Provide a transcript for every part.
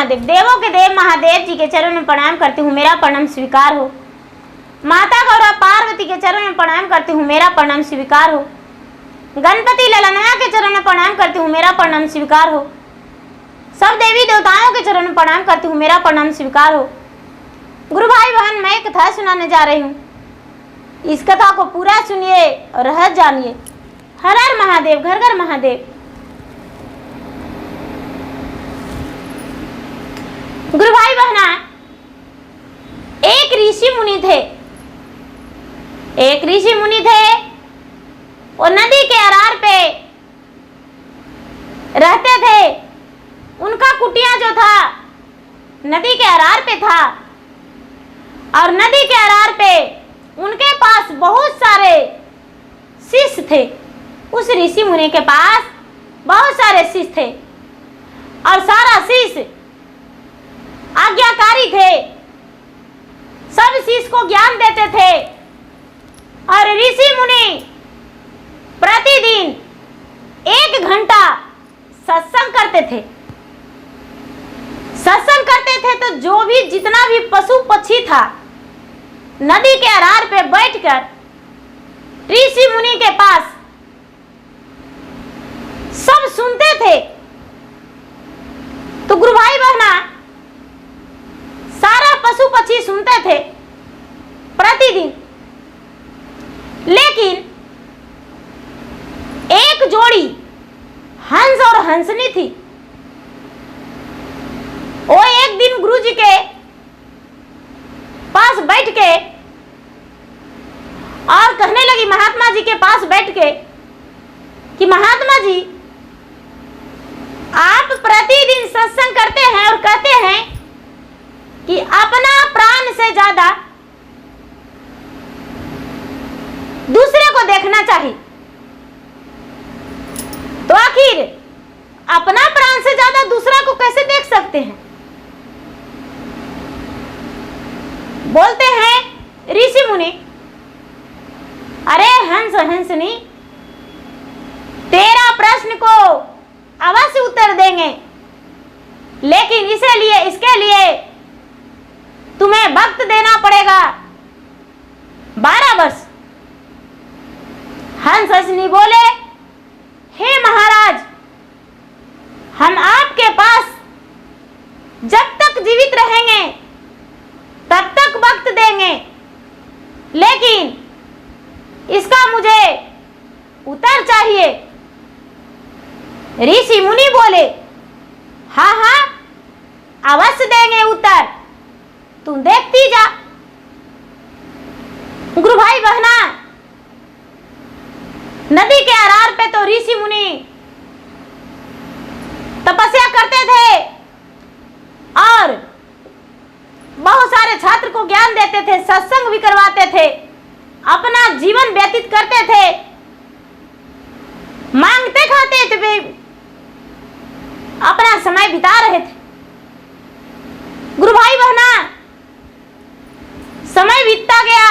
महादेव। देवों के देव महादेव जी के चरण में प्रणाम करती हूँ, मेरा प्रणाम स्वीकार हो। माता गौरा पार्वती के चरण में प्रणाम करती हूँ, मेरा प्रणाम स्वीकार हो। गणपति ललनया के चरण में प्रणाम करती हूँ, मेरा प्रणाम स्वीकार हो। सब देवी देवताओं के चरण में प्रणाम करती हूँ, मेरा प्रणाम स्वीकार हो। गुरु भाई बहन, मैं एक कथा सुनाने जा रही हूँ। इस कथा को पूरा सुनिए और रहस्य जानिए। हर हर महादेव, घर घर महादेव। गुरु भाई बहना, एक ऋषि मुनि थे। एक ऋषि मुनि थे, वो नदी के अरार पे रहते थे। उनका कुटिया जो था नदी के अरार पे था, और नदी के अरार पे उनके पास बहुत सारे शिष्य थे। उस ऋषि मुनि के पास बहुत सारे शिष्य थे, और सारा शिष्य आज्ञाकारी थे। सब शिष्य को ज्ञान देते थे, और ऋषि मुनि प्रतिदिन 1 घंटा सत्संग करते थे। सत्संग करते थे तो जो भी जितना भी पशु पक्षी था, नदी के अरार पे बैठकर ऋषि मुनि के पास सब सुनते थे। तो गुरु भाई बहना, सारा पशु पक्षी सुनते थे प्रतिदिन, लेकिन एक जोड़ी हंस और हंसनी थी। वो एक दिन गुरु जी के पास बैठ के और कहने लगी, महात्मा जी के पास बैठ के, कि महात्मा जी, आप प्रतिदिन सत्संग करते हैं और कहते हैं कि अपना प्राण से ज्यादा दूसरे को देखना चाहिए। तो आखिर अपना प्राण से ज्यादा दूसरा को कैसे देख सकते हैं? बोलते हैं ऋषि मुनि, अरे हंस हंसनी, तेरा प्रश्न को अवश्य उत्तर देंगे, लेकिन इसके लिए तुम्हें वक्त देना पड़ेगा 12 वर्ष। हंस हंसनी बोले, हे महाराज, हम आपके पास जब तक जीवित रहेंगे तब तक वक्त देंगे, लेकिन इसका मुझे उत्तर चाहिए। ऋषि मुनि बोले, हाँ हाँ, अवश्य देंगे उत्तर, तुम देखती जा। गुरु भाई बहना, नदी के अरार पे तो ऋषि मुनि तपस्या करते थे और बहुत सारे छात्र को ज्ञान देते थे, सत्संग भी करवाते थे, अपना जीवन व्यतीत करते थे, मांगते खाते थे, भी अपना समय बिता रहे थे। गुरु भाई बहना, समय बीतता गया।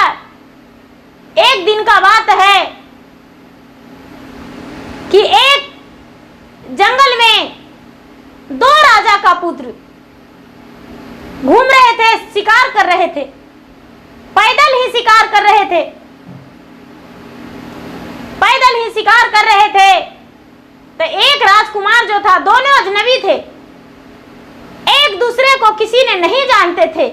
एक दिन का बात है कि एक जंगल में 2 राजा का पुत्र घूम रहे थे, शिकार कर रहे थे, पैदल ही शिकार कर रहे थे, पैदल ही शिकार कर रहे थे। तो एक राजकुमार जो था, दोनों अजनबी थे, एक दूसरे को किसी ने नहीं जानते थे,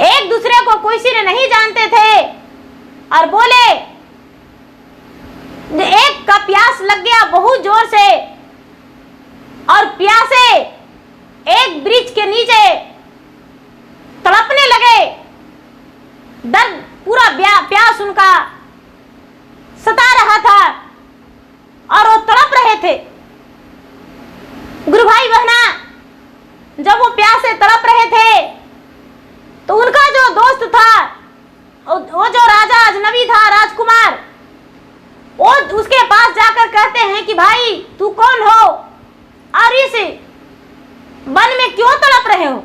एक दूसरे को किसी ने नहीं जानते थे, और बोले, एक का प्यास लग गया बहुत जोर से, और प्यासे एक वृक्ष के नीचे तड़पने लगे। दर्द, पूरा प्यास उनका सता रहा था और वो तड़प रहे थे। गुरु भाई बहना, जब वो प्यास से तड़प रहे थे तो उनका जो दोस्त था, वो जो राजा अजनबी था, राजकुमार, वो उसके पास जाकर कहते हैं कि भाई तू कौन हो और इस वन में क्यों तड़प रहे हो?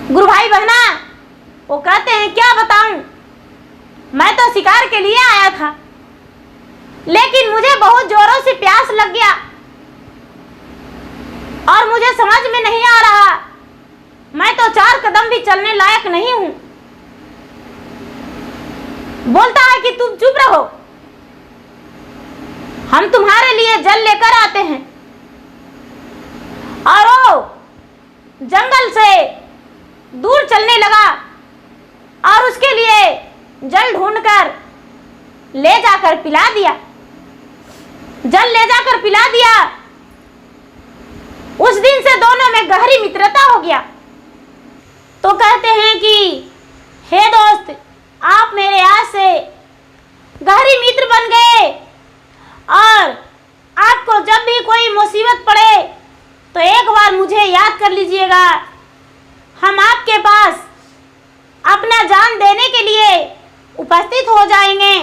गुरु भाई बहना, वो कहते हैं क्या बताऊं, मैं तो शिकार के लिए आया था, लेकिन मुझे बहुत जोरों से प्यास लग गया और मुझे समझ में नहीं आ रहा, मैं तो 4 कदम भी चलने लायक नहीं हूं। बोलता है कि तुम चुप रहो, हम तुम्हारे लिए जल लेकर आते हैं। और वो जंगल से दूर चलने लगा और उसके लिए जल ढूंढकर ले जाकर पिला दिया, जल ले जाकर पिला दिया। उस दिन से दोनों में गहरी मित्रता हो गया। तो कहते हैं कि हे दोस्त, आप मेरे आज से गहरी मित्र बन गए और आपको जब भी कोई मुसीबत पड़े तो एक बार मुझे याद कर लीजिएगा। हम आपके पास अपना जान देने के लिए उपस्थित हो जाएंगे।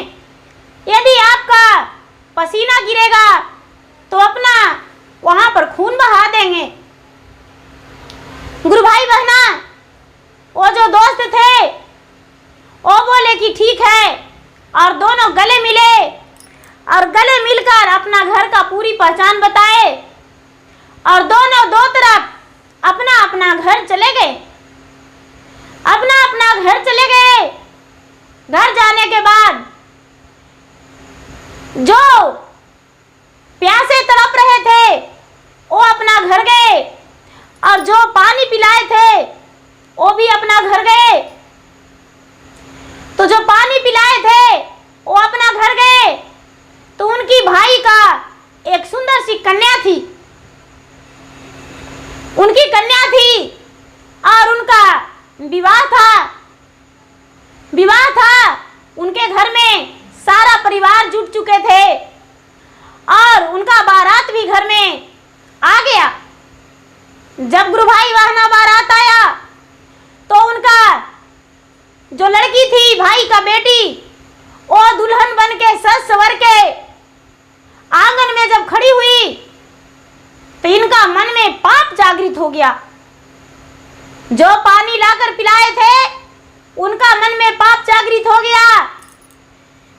यदि आपका पसीना गिरेगा तो अपना वहां पर खून बहा देंगे। गुरु भाई बहना, वो जो दोस्त थे वो बोले कि ठीक है, और दोनों गले मिले और गले मिलकर अपना घर का पूरी पहचान बताए और दोनों दो तरफ अपना अपना घर चले गए, अपना अपना घर चले गए। घर जाने के बाद जो प्यासे तड़प रहे थे वो अपना घर गए और जो पानी पिलाए थे वो भी अपना घर गए। तो जो पानी पिलाए थे वो अपना घर गए, तो उनकी भाई का एक सुंदर सी कन्या थी, उनकी कन्या थी और उनका विवाह था। उनके घर में सारा परिवार जुट चुके थे और उनका बारात भी घर में आ गया। जब गुरु भाई वहां बारात आया तो उनका जो लड़की थी, भाई का बेटी, वो दुल्हन बन के सज सवर के आंगन में जब खड़ी हुई तो इनका मन में पाप जागृत हो गया। जो पानी लाकर पिलाए थे उनका मन में पाप जागृत हो गया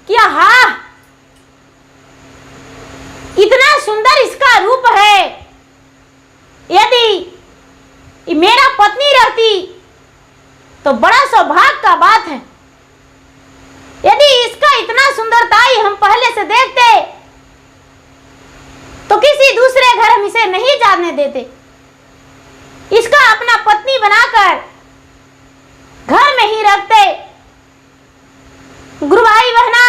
कि हाँ, इतना सुंदर इसका रूप है, यदि मेरा पत्नी रहती तो बड़ा सौभाग्य का बात है। यदि इसका इतना सुंदरता ही हम पहले से देखते तो किसी दूसरे घर हम इसे नहीं जाने देते, इसका अपना पत्नी बनाकर घर में ही रखते। गुरु भाई बहना,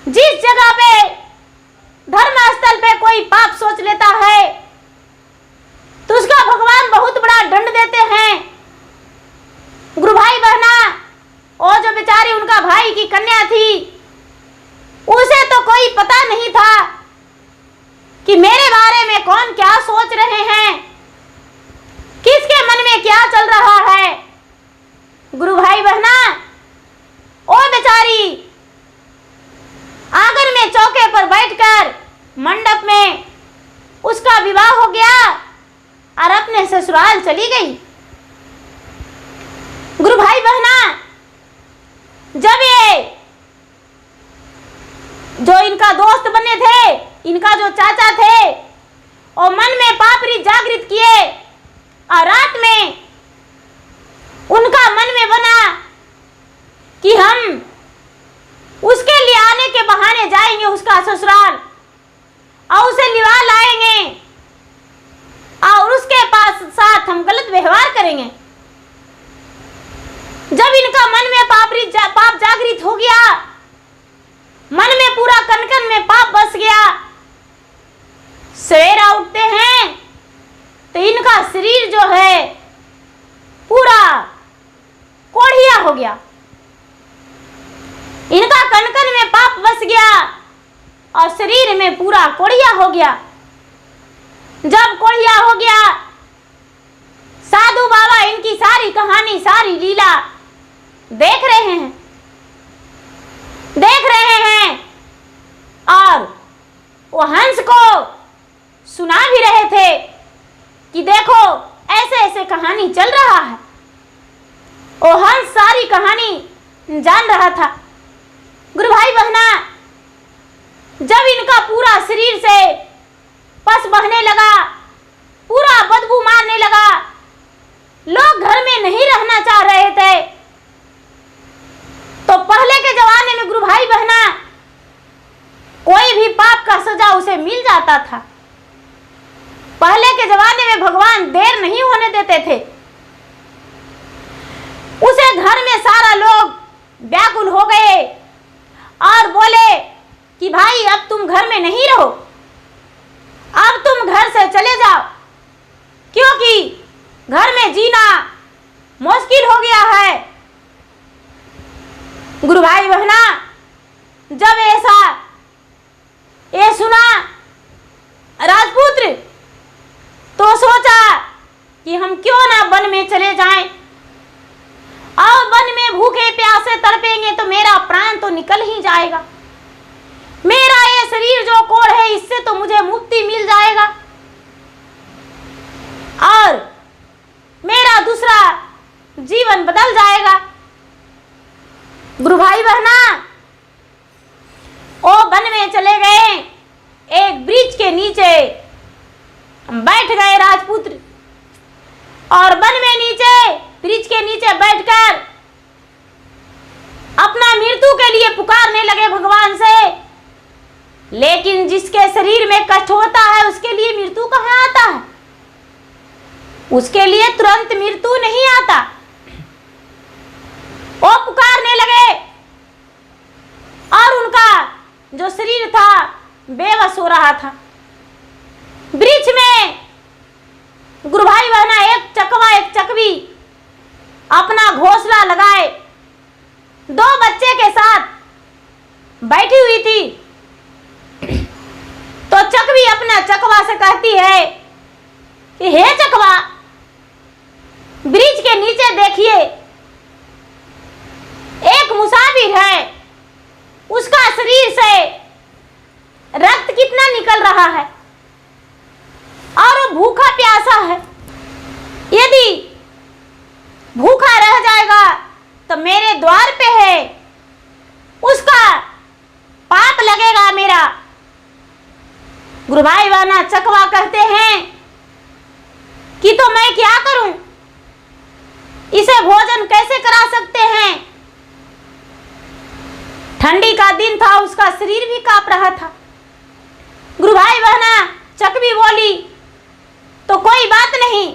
जिस जगह पे धर्म स्थल पे कोई पाप सोच लेता है तो उसका भगवान बहुत बड़ा दंड देते हैं। गुरु भाई बहना, वो जो बेचारी उनका भाई की कन्या थी, उसे तो कोई पता नहीं था कि मेरे बारे में कौन क्या सोच रहे हैं, किसके मन में क्या चल रहा है। गुरु भाई बहना, वो बेचारी आंगन में चौके पर बैठकर मंडप में उसका विवाह हो गया और अपने ससुराल चली गई। गुरु भाई बहना, जब ये जो इनका दोस्त बने थे, इनका जो चाचा थे, और मन में पापरी जागृत किए और रात में उनका मन में बना कि हम उसके लिए आने के बहाने जाएंगे उसका ससुराल और उसे लिवा लाएंगे और उसके पास साथ हम गलत व्यवहार करेंगे। जब इनका मन में पाप जागृत हो गया, मन में पूरा कनकन में पाप बस गया, सवेरा उठते हैं तो इनका शरीर जो है पूरा कोढ़िया हो गया, इनका कनकन में पाप बस गया और शरीर में पूरा कोढ़िया हो गया। जब कोढ़िया हो गया, साधु बाबा इनकी सारी कहानी, सारी लीला देख रहे हैं और वो हंस को सुना भी रहे थे कि देखो ऐसे ऐसे कहानी चल रहा है। वो हंस सारी कहानी जान रहा था। गुरु भाई बहना, जब इनका पूरा शरीर से पस बहने लगा, पूरा बदबू मारने लगा, लोग घर में नहीं रहना चाह रहे थे। तो पहले के जमाने में गुरु भाई बहना, कोई भी पाप का सजा उसे मिल जाता था। पहले के जमाने में भगवान देर नहीं होने देते थे। उसे घर में सारा लोग व्याकुल हो गए और बोले कि भाई अब तुम घर में नहीं रहो, अब तुम घर से चले जाओ, क्योंकि घर में जीना मुश्किल हो गया है। गुरु भाई बहना, जब ऐसा ये सुना राजपुत्र, तो सोचा कि हम क्यों ना वन में चले जाएं, और वन में भूखे प्यासे तड़पेंगे तो मेरा प्राण तो निकल ही जाएगा। मेरा ये शरीर जो कोढ़ है, इससे तो मुझे मुक्ति मिल जाएगा और मेरा दूसरा जीवन बदल जाएगा। गुरु भाई बहना, वो वन में चले गए। एक वृक्ष के नीचे बैठ गए राजपुत्र, और वन में नीचे वृक्ष के नीचे बैठकर अपना मृत्यु के लिए पुकारने लगे भगवान से। लेकिन जिसके शरीर में कष्ट होता है, उसके लिए मृत्यु कहाँ आता है? उसके लिए तुरंत मृत्यु नहीं आता। वो पुकारने लगे और उनका जो शरीर था बेबस हो रहा था। वृक्ष में गुरु भाई बहना एक चकवा एक चकवी अपना घोंसला लगाए 2 बच्चे के साथ बैठी हुई थी। तो चकवी अपना चकवा से कहती है कि हे चकवा, वृक्ष के नीचे देखिए, एक मुसाफिर है, उसका शरीर से रक्त कितना निकल रहा है और वो भूखा प्यासा है। यदि भूखा रह जाएगा तो मेरे द्वार पे है, उसका पाप लगेगा मेरा। गुरु भाई बहना चकवा कहते हैं कि तो मैं क्या करूं, इसे भोजन कैसे करा सकते हैं? ठंडी का दिन था, उसका शरीर भी कांप रहा था। गुरु भाई बहना चकवी बोली, तो कोई बात नहीं,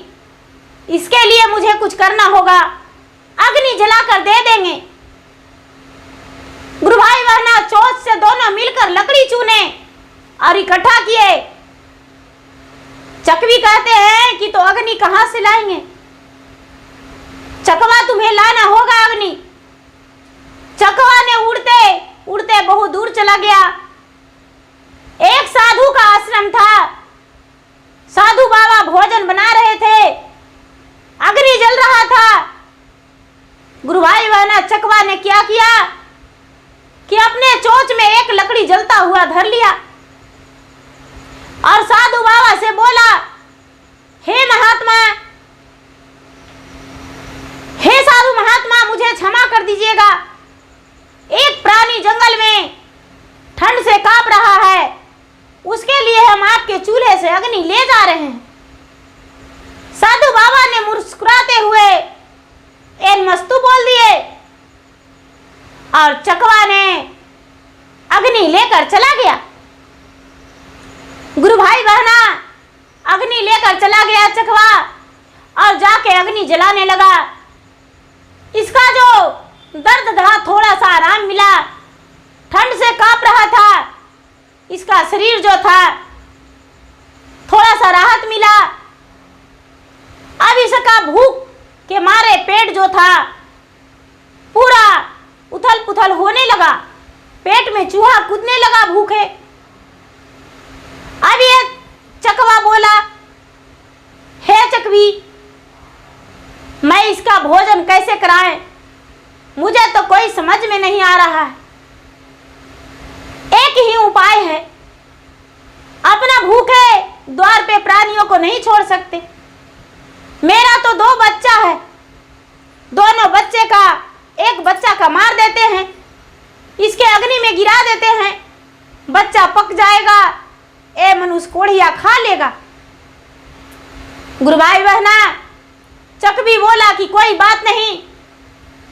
इसके लिए मुझे कुछ करना होगा, अग्नि जलाकर दे देंगे। गुरु भाई बहना चोंच से दोनों मिलकर लकड़ी चुने और इकट्ठा किए। चकवी कहते हैं कि तो अग्नि कहां से लाएंगे? चकवा तुम्हें लाना होगा अग्नि। चकवा ने उड़ते उड़ते बहुत दूर चला गया। एक साधु का आश्रम था, साधु बाबा भोजन बना रहे थे, अग्नि जल रहा था। गुरु भाई बहना चकवा ने क्या किया कि अपने चोंच में एक लकड़ी जलता हुआ धर लिया और साधु बाबा से बोला, हे महात्मा, हे साधु महात्मा, मुझे क्षमा कर दीजिएगा। एक प्राणी जंगल में ठंड से कांप रहा है, उसके लिए हम आपके चूल्हे से अग्नि ले जा रहे हैं। साधु बाबा ने मुस्कुराते हुए एन मस्तु बोल दिए और चकवा ने अग्नि लेकर चला गया। गुरु भाई बहना अग्नि लेकर चला गया चकवा और जाके अग्नि जलाने लगा। इसका जो दर्द था थोड़ा सा आराम मिला, ठंड से कांप रहा था, इसका शरीर जो था थोड़ा सा राहत मिला। अब इसका भूख के मारे पेट जो था पूरा उथल पुथल होने लगा, पेट में चूहा कूदने लगा भूखे। अब ये चकवा बोला, हे चकवी, मैं इसका भोजन कैसे कराएं? मुझे तो कोई समझ में नहीं आ रहा है। एक ही उपाय है, अपना भूखे द्वार पे प्राणियों को नहीं छोड़ सकते। मेरा तो 2 बच्चा है, दोनों बच्चे का एक बच्चा का मार देते हैं, इसके अग्नि में गिरा देते हैं बच्चा पक जाएगा, ए मनुष्य कोढ़िया खा लेगा। गुरु भाई बहना, चकवी बोला कि कोई बात नहीं,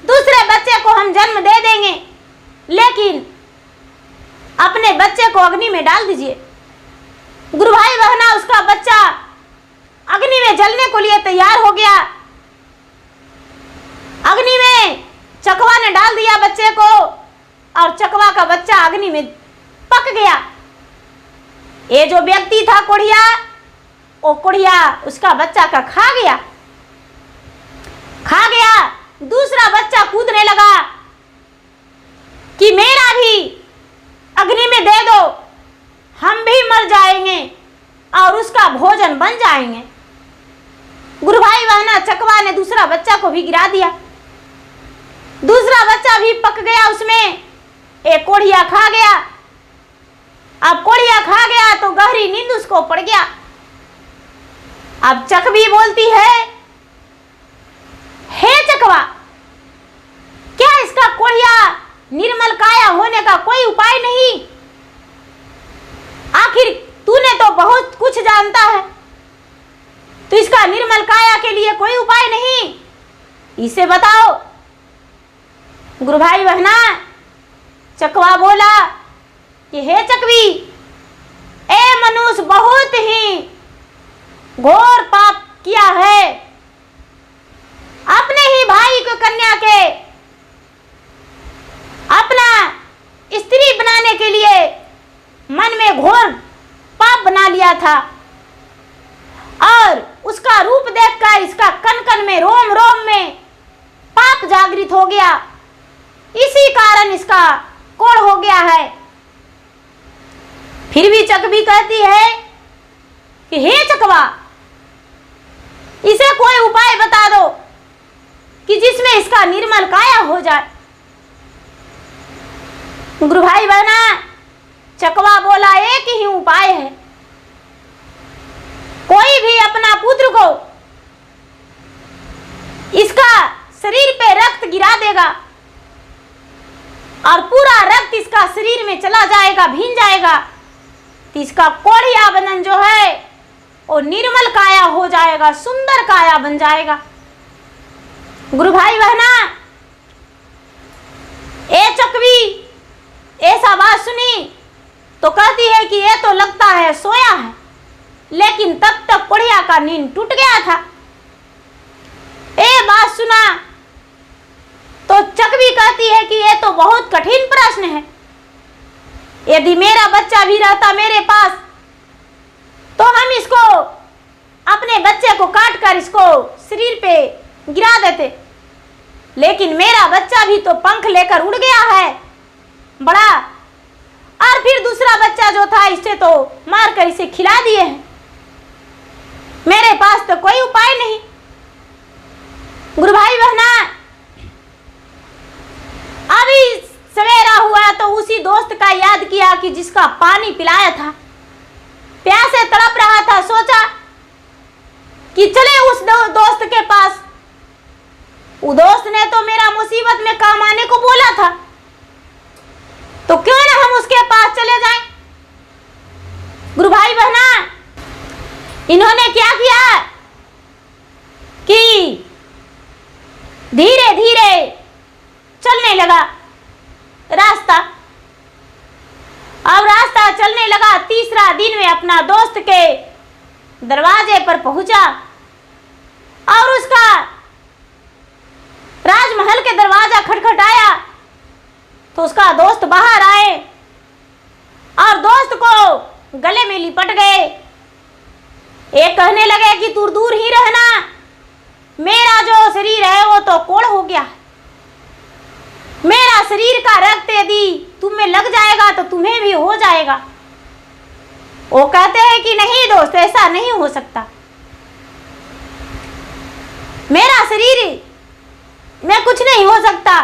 दूसरे बच्चे को हम जन्म दे देंगे, लेकिन अपने बच्चे को अग्नि में डाल दीजिए। गुरु भाई बहना, उसका बच्चा अग्नि में जलने को लिए तैयार हो गया। अग्नि में चकवा ने डाल दिया बच्चे को और चकवा का बच्चा अग्नि में पक गया। ये जो व्यक्ति था कोढ़िया, वो कोढ़िया उसका बच्चा का खा गया। दूसरा बच्चा कूदने लगा कि मेरा भी अग्नि में दे दो, हम भी मर जाएंगे और उसका भोजन बन जाएंगे। गुरु भाई बहना, चकवा ने दूसरा बच्चा को भी गिरा दिया। दूसरा बच्चा भी पक गया, उसमें एक कोढ़िया खा गया। अब कोढ़िया खा गया तो गहरी नींद उसको पड़ गया। अब चकवी बोलती है, हे चकवा, क्या इसका कोढ़िया निर्मल काया होने का कोई उपाय नहीं? आखिर तूने तो बहुत कुछ जानता है, तो इसका निर्मल काया के लिए कोई उपाय नहीं, इसे बताओ। गुरु भाई बहना, चकवा बोला कि हे चकवी, ए मनुष्य बहुत ही घोर पाप किया है। अपने ही भाई को कन्या के अपना स्त्री बनाने के लिए मन में घोर पाप बना लिया था और उसका रूप देखकर इसका कन कन में, रोम रोम में पाप जागृत हो गया। इसी कारण इसका कोढ़ हो गया है। फिर भी चकवी कहती है कि हे चकवा, इसे कोई उपाय बता दो कि जिसमें इसका निर्मल काया हो जाए। गुरु भाई बहना, चकवा बोला, एक ही उपाय है। कोई भी अपना पुत्र को इसका शरीर पे रक्त गिरा देगा और पूरा रक्त इसका शरीर में चला जाएगा, भीन जाएगा, तो इसका कोढ़िया बदन जो है वो निर्मल काया हो जाएगा, सुंदर काया बन जाएगा। गुरु भाई बहना, ए चकवी ऐसा बात सुनी तो कहती है कि ये तो लगता है सोया है, लेकिन तब तक कोढ़िया का नींद टूट गया था। ए बात सुना तो चकवी कहती है कि ये तो बहुत कठिन प्रश्न है। यदि मेरा बच्चा भी रहता मेरे पास तो हम इसको, अपने बच्चे को काट कर इसको शरीर पे गिरा देते, लेकिन मेरा बच्चा भी तो पंख लेकर उड़ गया है बड़ा, और फिर दूसरा बच्चा जो था इसे तो मारकर इसे खिला दिए हैं। मेरे पास तो कोई उपाय नहीं। गुरु भाई बहना, अभी सवेरा हुआ तो उसी दोस्त का याद किया कि जिसका पानी पिलाया था, प्यासे तड़प रहा था, सोचा कि चले उस दोस्त के पास। वो दोस्त ने तो मेरा मुसीबत में काम आने को बोला था, तो क्यों ना हम उसके पास चले जाएं। गुरु भाई बहना, इन्होंने क्या किया कि धीरे धीरे चलने लगा रास्ता। अब रास्ता चलने लगा, तीसरा दिन में अपना दोस्त के दरवाजे पर पहुंचा और उसका राजमहल के दरवाजा खटखटाया तो उसका दोस्त बाहर आए और दोस्त को गले में लिपट गए। एक कहने लगे कि तू दूर ही रहना, मेरा जो शरीर है वो तो कोढ़ हो गया, मेरा शरीर का रक्त यदि तुम में लग जाएगा तो तुम्हें भी हो जाएगा। वो कहते हैं कि नहीं दोस्त, ऐसा नहीं हो सकता, मेरा शरीर में कुछ नहीं हो सकता,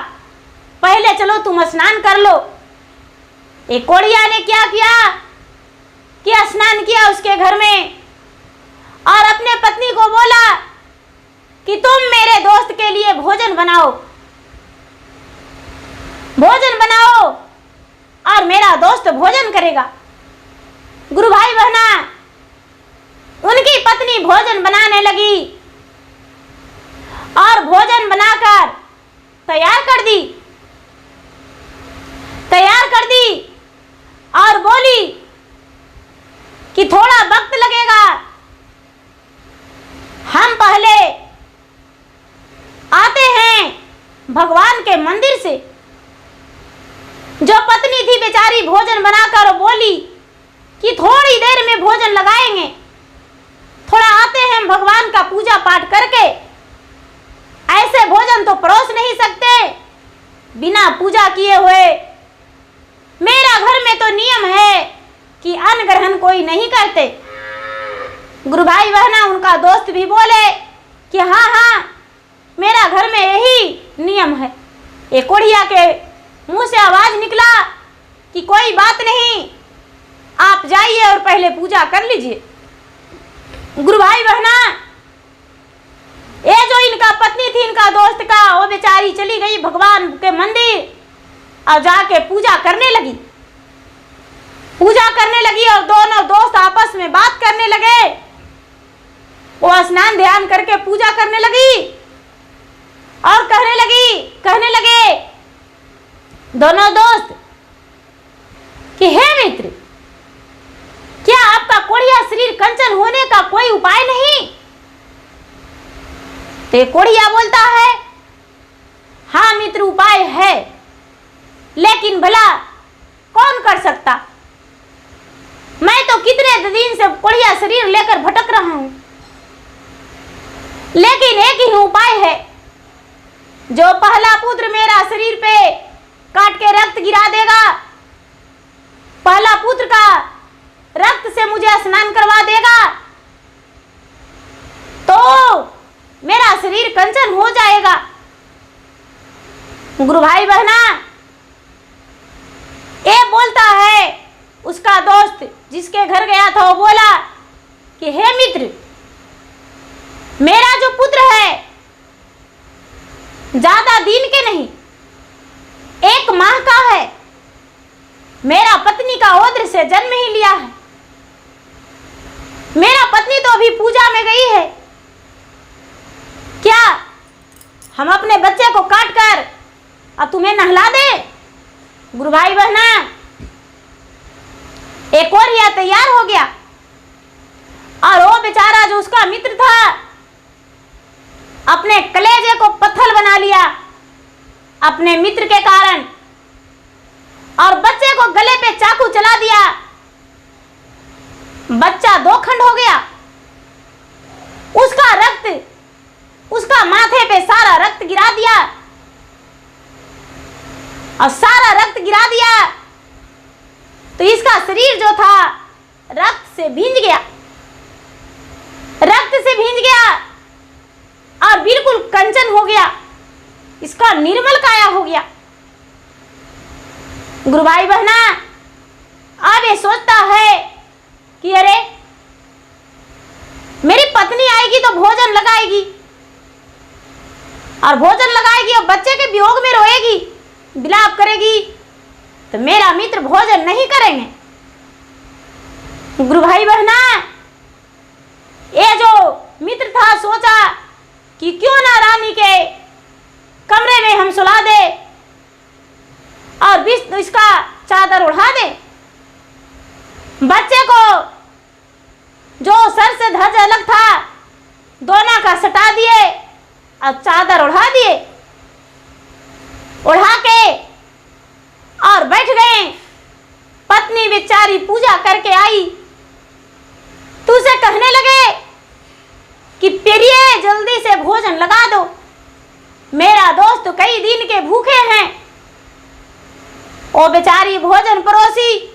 पहले चलो तुम स्नान कर लो। एक कोढ़िया ने क्या किया कि स्नान किया उसके घर में और अपने पत्नी को बोला कि तुम मेरे दोस्त के लिए भोजन बनाओ और मेरा दोस्त दोस्त भोजन करेगा। गुरु भाई बहना, उनकी पत्नी भोजन बनाने लगी और भोजन बनाकर तैयार कर दी और बोली कि थोड़ा वक्त लगेगा, हम पहले आते हैं भगवान के मंदिर से। जो पत्नी थी बेचारी भोजन बनाकर बोली कि थोड़ी देर में भोजन लगाएंगे, थोड़ा आते हैं हम भगवान का पूजा पाठ करके, ऐसे भोजन तो परोस नहीं सकते बिना पूजा किए हुए। मेरा घर में तो नियम है कि अन्न ग्रहण कोई नहीं करते। गुरु भाई बहना, उनका दोस्त भी बोले कि हाँ, मेरा घर में यही नियम है। एक कोढ़िया के मुंह से आवाज निकला कि कोई बात नहीं, आप जाइए और पहले पूजा कर लीजिए। गुरु भाई बहना, ये जो इनका पत्नी थी, इनका दोस्त का, वो बेचारी चली गई भगवान के मंदिर और जाके पूजा करने लगी और दोनों दोस्त आपस में बात करने लगे। वो स्नान ध्यान करके पूजा करने लगी और कहने लगे दोनों दोस्त कि हे मित्र, क्या आपका कोढ़िया शरीर कंचन होने का कोई उपाय नहीं? तो कोढ़िया बोलता है, हाँ मित्र, उपाय है, लेकिन भला कौन कर सकता? मैं तो कितने दिन से कोढ़िया शरीर लेकर भटक रहा हूं, लेकिन एक ही उपाय है। जो पहला पुत्र मेरा शरीर पे काट के रक्त गिरा देगा, पहला पुत्र का रक्त से मुझे स्नान करवा देगा, तो मेरा शरीर कंचन हो जाएगा। गुरु भाई बहना, ये बोलता है उसका दोस्त जिसके घर गया था, वो बोला कि हे मित्र, मेरा जो पुत्र है ज्यादा दिन के नहीं, 1 माह का है। मेरा पत्नी का ओद्र से जन्म ही लिया है। मेरा पत्नी तो अभी पूजा में गई है। क्या हम अपने बच्चे को काट कर और तुम्हें नहला दे? गुरु भाई बहना, एक और यह तैयार हो गया और वो बेचारा जो उसका मित्र था, अपने कलेजे को पत्थर बना लिया अपने मित्र के कारण और बच्चे को गले पे चाकू चला दिया। बच्चा 2 खंड हो गया। उसका रक्त, उसका माथे पे सारा रक्त गिरा दिया और सारा रक्त गिरा दिया तो इसका शरीर जो था रक्त से भींज गया और बिल्कुल कंचन हो गया। इसका निर्मल काया हो गया। गुरु भाई बहना, अब ये सोचता है कि अरे मेरी पत्नी आएगी तो भोजन लगाएगी और बच्चे के वियोग में रोएगी, विलाप करेगी, तो मेरा मित्र भोजन नहीं करेंगे। गुरु भाई बहना, ये जो मित्र था सोचा कि क्यों ना रानी के कमरे में हम सुला दे और इसका चादर उड़ा दे। बच्चे को जो सर से धज अलग था दोनों का सटा दिए और चादर उड़ा दिए, उड़ा के और बैठ गए। पत्नी बेचारी पूजा करके आई तो उसे कहने लगे कि प्रिय जल्दी से भोजन लगा दो, मेरा दोस्त कई दिन के भूखे हैं। वो बेचारी भोजन परोसी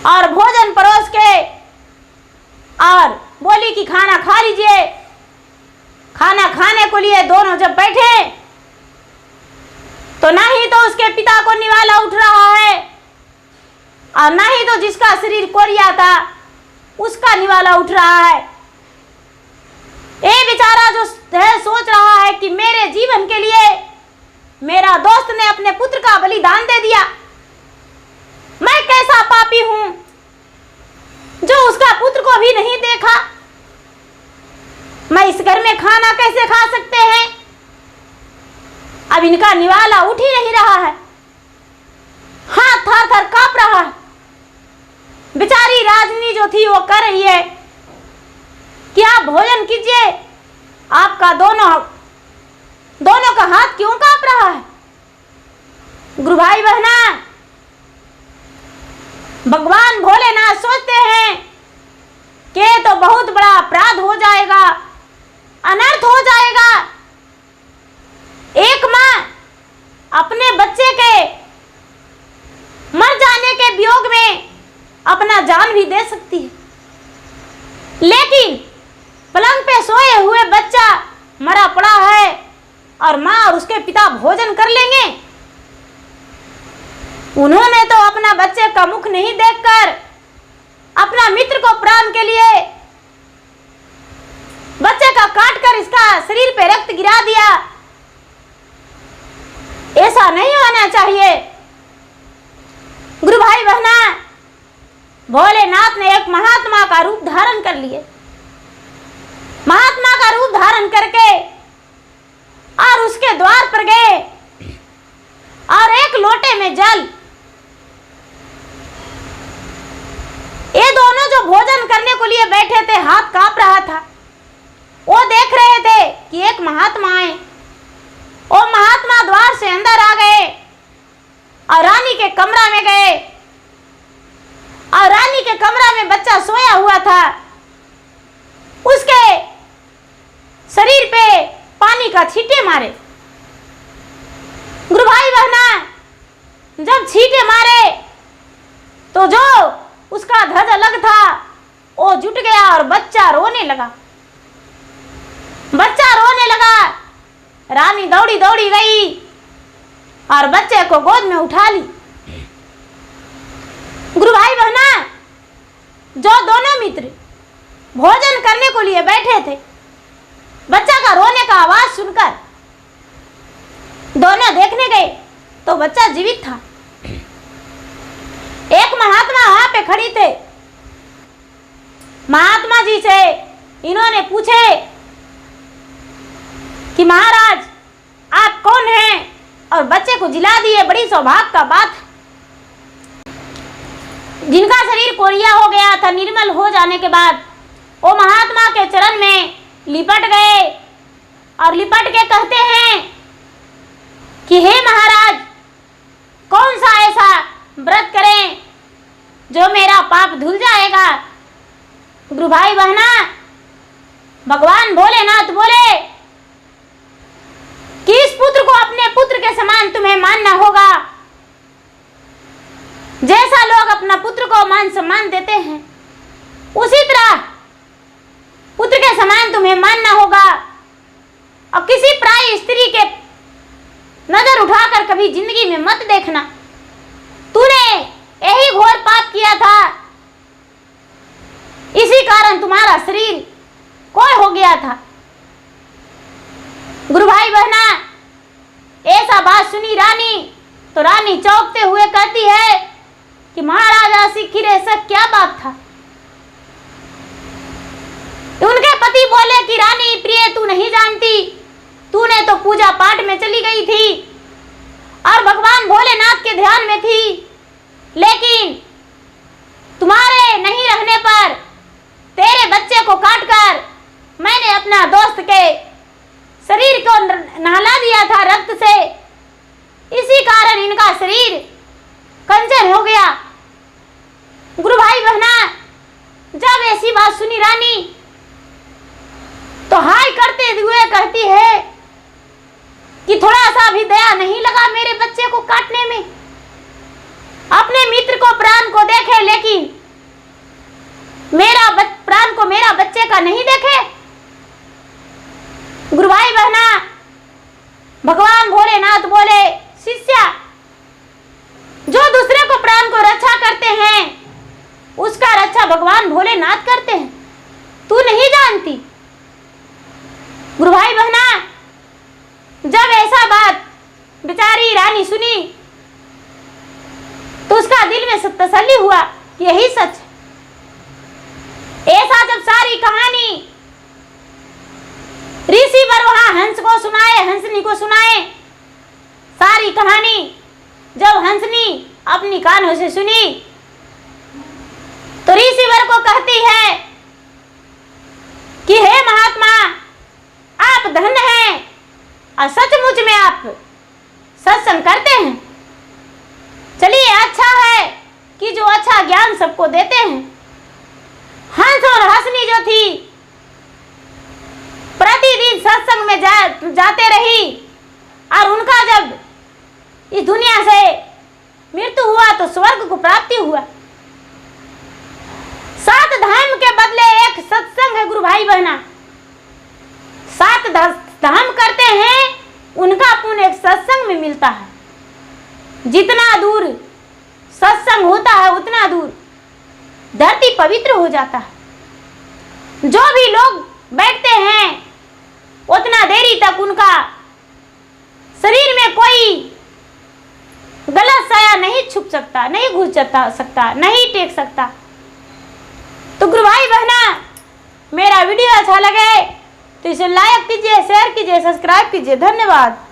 और भोजन परोस के और बोली कि खाना खा लीजिए। खाना खाने को लिए दोनों जब बैठे तो ना ही तो उसके पिता को निवाला उठ रहा है और ना ही तो जिसका शरीर कोरिया था उसका निवाला उठ रहा है। ये बेचारा जो है सोच रहा है कि मेरे जीवन के लिए मेरा दोस्त ने अपने पुत्र का बलिदान दे दिया, मैं कैसा पापी हूं जो उसका पुत्र को भी नहीं देखा। मैं इस घर में खाना कैसे खा सकते हैं। अब इनका निवाला उठ ही नहीं रहा है, हाथ थर थर कांप रहा है। बेचारी राजनी जो थी वो कर रही है कि आप भोजन कीजिए, आपका दोनों का हाथ क्यों कांप रहा है। गुरु भाई बहना, भगवान भोलेनाथ सोचते हैं कि ये तो बहुत बड़ा अपराध हो जाएगा, अनर्थ हो जाएगा। एक मां अपने बच्चे के मर जाने के वियोग में अपना जान भी दे सकती है, लेकिन पलंग पे सोए हुए बच्चा मरा पड़ा है और मां और उसके पिता भोजन कर लेंगे। उन्होंने तो अपना बच्चे का मुख नहीं देखकर अपना मित्र को प्राण के लिए बच्चे का काटकर इसका शरीर पे रक्त गिरा दिया। ऐसा नहीं होना चाहिए। गुरु भाई बहना, भोलेनाथ ने एक महात्मा का रूप धारण कर लिए। महात्मा का रूप धारण करके और उसके द्वार पर गए और एक लोटे में जल, ये दोनों जो भोजन करने को लिए बैठे थे, हाथ कांप रहा था। वो देख रहे थे कि एक महात्मा आए। वो महात्मा द्वार से अंदर आ गए और रानी के कमरा में गए और रानी के कमरा में बच्चा सोया हुआ था। उसके शरीर पे पानी का छींटे मारे। गुरु भाई बहना, जब छींटे मारे तो जो उसका ध्वज अलग था वो जुट गया और बच्चा रोने लगा। बच्चा रोने लगा। रानी दौड़ी दौड़ी गई और बच्चे को गोद में उठा ली। गुरु भाई बहना, जो दोनों मित्र भोजन करने को लिए बैठे थे, बच्चा का रोने का आवाज सुनकर दोनों देखने गए तो बच्चा जीवित था। एक महात्मा वहां पे खड़ी थे। महात्मा जी से इन्होंने पूछे कि महाराज आप कौन हैं और बच्चे को जिला दिए, बड़ी सौभाग्य का बात। जिनका शरीर कोरिया हो गया था, निर्मल हो जाने के बाद वो महात्मा के चरण में लिपट गए और लिपट के कहते हैं कि हे महाराज, कौन सा ऐसा व्रत करें जो मेरा पाप धुल जाएगा। गुरु भाई बहना, भगवान भोलेनाथ बोले कि इस पुत्र को अपने पुत्र के समान तुम्हें मानना होगा। जैसा लोग अपना पुत्र को मान सम्मान देते हैं, उसी तरह पुत्र के समान तुम्हें मानना होगा और किसी पराई स्त्री के नजर उठाकर कभी जिंदगी में मत देखना। तूने यही घोर पाप किया था, इसी कारण तुम्हारा शरीर कोई हो गया था। गुरु भाई बहना, ऐसा बात सुनी रानी तो रानी चौंकते हुए कहती है कि महाराजा सिखिर, ऐसा क्या बात था। उनके पति बोले कि रानी प्रिय, तू नहीं जानती, तूने तो पूजा पाठ में चली गई थी और भगवान भोलेनाथ के ध्यान में थी, लेकिन तुम्हारे नहीं रहने पर तेरे बच्चे को काटकर मैंने अपना दोस्त के शरीर को नहला दिया था रक्त से, इसी कारण इनका शरीर कंचन हो गया। गुरु भाई बहना, जब ऐसी बात सुनी रानी तो हाय करते हुए कहती है कि थोड़ा सा भी दया नहीं लगा मेरे बच्चे को काटने में। अपने मित्र को प्राण को देखे, लेकिन मेरा प्राण को मेरा बच्चे का नहीं देखे। गुरु भाई बहना, भगवान भोलेनाथ बोले, शिष्या, जो दूसरे को प्राण को रक्षा करते हैं उसका रक्षा भगवान भोलेनाथ करते हैं, तू नहीं जानती। गुरु भाई बहना, जब ऐसा बात बेचारी रानी सुनी तो उसका दिल में तसल्ली हुआ कि यही सच है। ऐसा जब सारी कहानी ऋषिवर वहां हंस को सुनाए, हंसनी को सुनाए, सारी कहानी जब हंसनी अपनी कानों से सुनी तो ऋषिवर को कहती है कि हे महात्मा, आप धन्य हैं और सचमुच में आप सत्संग करते हैं। चलिए, अच्छा है कि जो अच्छा ज्ञान सबको देते हैं। हंस और हंसनी जो थी प्रतिदिन सत्संग में जाते रही और उनका जब इस दुनिया से मृत्यु हुआ तो स्वर्ग को प्राप्ति हुआ। 7 धाम के बदले एक सत्संग है गुरु भाई बहना। 7 धाम करते हैं, उनका पुण्य एक सत्संग में मिलता है। जितना दूर सत्संग होता है उतना दूर धरती पवित्र हो जाता है। जो भी लोग बैठते हैं उतना देरी तक उनका शरीर में कोई गलत साया नहीं छुप सकता, नहीं घुस सकता, नहीं टेक सकता। तो गुरु भाई बहना, मेरा वीडियो अच्छा लगे तो इसे लाइक कीजिए, शेयर कीजिए, सब्सक्राइब कीजिए। धन्यवाद।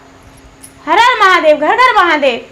हर हर महादेव, घर घर महादेव।